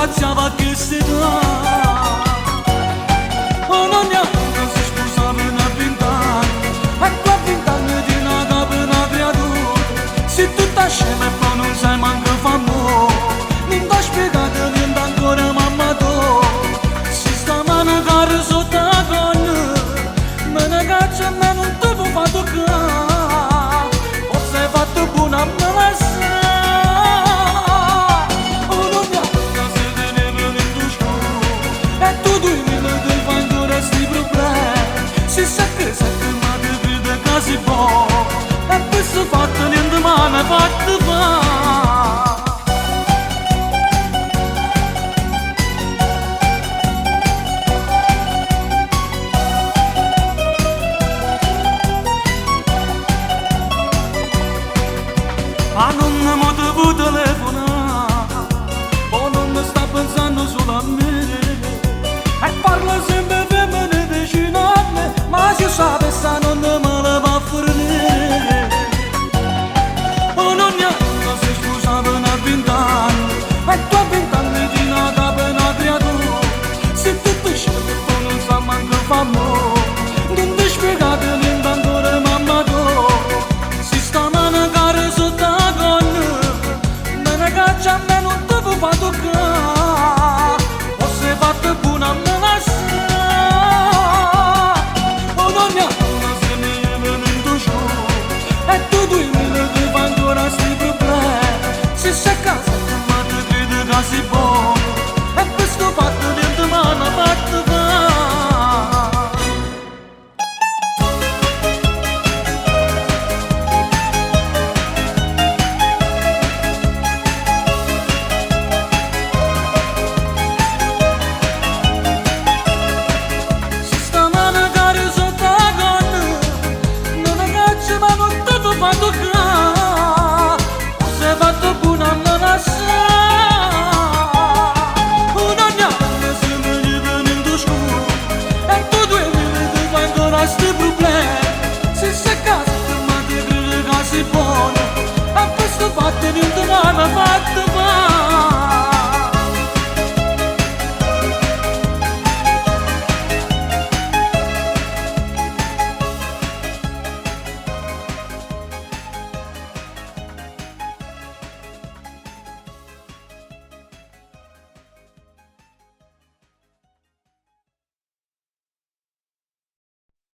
faceva che si dà. Oh non ne ha che si sposava una vent'anni, e qua 20 anni di nata per una creatura. Se tutta scema e poi non sai manco fa amore, non t'ho spiegato niente ancora mamma tua. Si sta mano cara sotto la gonna, me ne caccia e me non ti può far toccare. O sei fatto buona a me la sa. Oh non mi ha che se te ne venuto scuro, e tu mi devi fare ancora sti problemi. Si sa che ma ti crede che si può, e questo fatto niente mai mi ha fatto fare. Ma non mi devo telefonare, o non mi sta pensando solo a me, e parla sempre femmine vicino a me, ma se sapesse non me la va a fornire. O non neanche si scusava una 20 anni, e tu a 20 anni di nata per una creatura. Se tutto scende tu non sa manco fa amore, non ti spiegate niente ancora mamma tua. Si sta mano cara sotto la gonna, me ne caccia a me non ti può far toccare. O sei fatto buona a me la sa. O non neanche se mi è venuto giù, e tu mi devi fare ancora sti problemi. Se sei casa ma ti credi che si può.